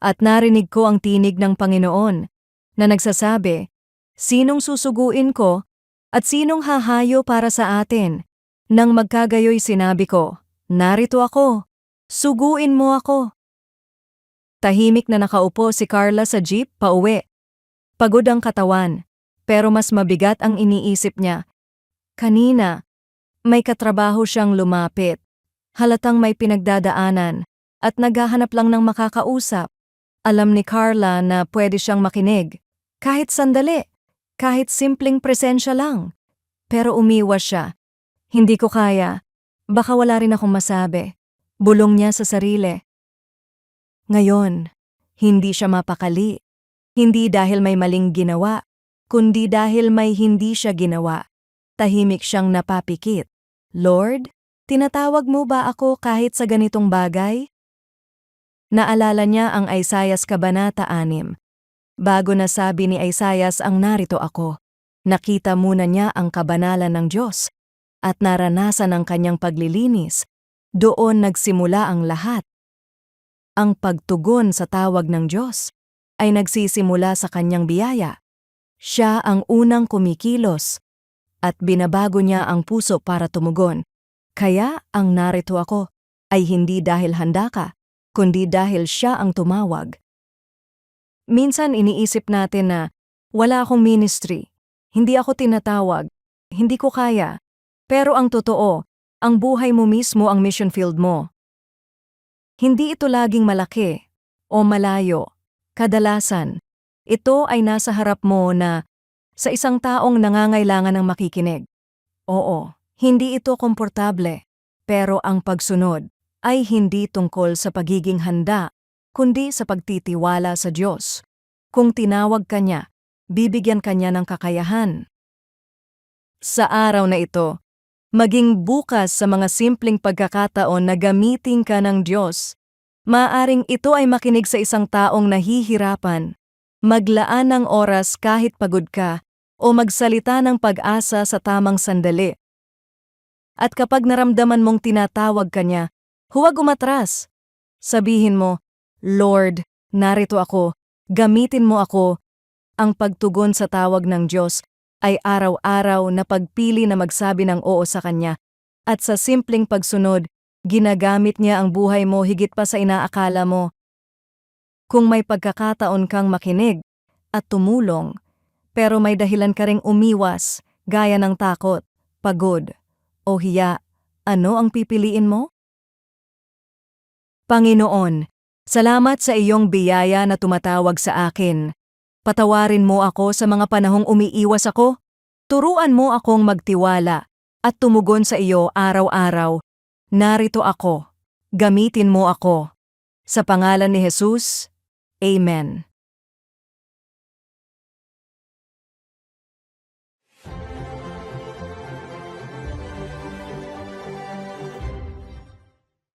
At narinig ko ang tinig ng Panginoon na nagsasabi, "Sinong susuguin ko at sinong hahayo para sa atin?" Nang magkagayoy sinabi ko, "Narito ako, suguin mo ako." Tahimik na nakaupo si Carla sa jeep pauwi. Pagod ang katawan, pero mas mabigat ang iniisip niya. Kanina, may katrabaho siyang lumapit. Halatang may pinagdadaanan at naghahanap lang ng makakausap. Alam ni Carla na pwede siyang makinig. Kahit sandali, kahit simpleng presensya lang. Pero umiwas siya. Hindi ko kaya. Baka wala rin akong masabi. Bulong niya sa sarili. Ngayon, hindi siya mapakali. Hindi dahil may maling ginawa, kundi dahil may hindi siya ginawa. Tahimik siyang napapikit. Lord, tinatawag mo ba ako kahit sa ganitong bagay? Naalala niya ang Isaias Kabanata 6. Bago nasabi ni Isaias ang narito ako, nakita muna niya ang kabanalan ng Diyos at naranasan ang kanyang paglilinis. Doon nagsimula ang lahat. Ang pagtugon sa tawag ng Diyos ay nagsisimula sa kanyang biyaya. Siya ang unang kumikilos at binabago niya ang puso para tumugon. Kaya ang narito ako ay hindi dahil handa ka, kundi dahil siya ang tumawag. Minsan iniisip natin na wala akong ministry, hindi ako tinatawag, hindi ko kaya. Pero ang totoo, ang buhay mo mismo ang mission field mo. Hindi ito laging malaki o malayo. Kadalasan, ito ay nasa harap mo na sa isang taong nangangailangan ng makikinig. Oo, hindi ito komportable, pero ang pagsunod ay hindi tungkol sa pagiging handa, kundi sa pagtitiwala sa Diyos. Kung tinawag ka niya, bibigyan ka niya ng kakayahan. Sa araw na ito, maging bukas sa mga simpleng pagkakataon na gamitin ka ng Diyos. Maaring ito ay makinig sa isang taong nahihirapan, maglaan ng oras kahit pagod ka, o magsalita ng pag-asa sa tamang sandali. At kapag naramdaman mong tinatawag ka niya, huwag umatras. Sabihin mo, "Lord, narito ako, gamitin mo ako." Ang pagtugon sa tawag ng Diyos ay araw-araw na pagpili na magsabi ng oo sa Kanya. At sa simpleng pagsunod, ginagamit niya ang buhay mo higit pa sa inaakala mo. Kung may pagkakataon kang makinig at tumulong, pero may dahilan ka ring umiwas, gaya ng takot, pagod, o hiya, ano ang pipiliin mo? Panginoon, salamat sa iyong biyaya na tumatawag sa akin. Patawarin mo ako sa mga panahong umiiwas ako. Turuan mo akong magtiwala at tumugon sa iyo araw-araw. Narito ako. Gamitin mo ako. Sa pangalan ni Jesus, Amen.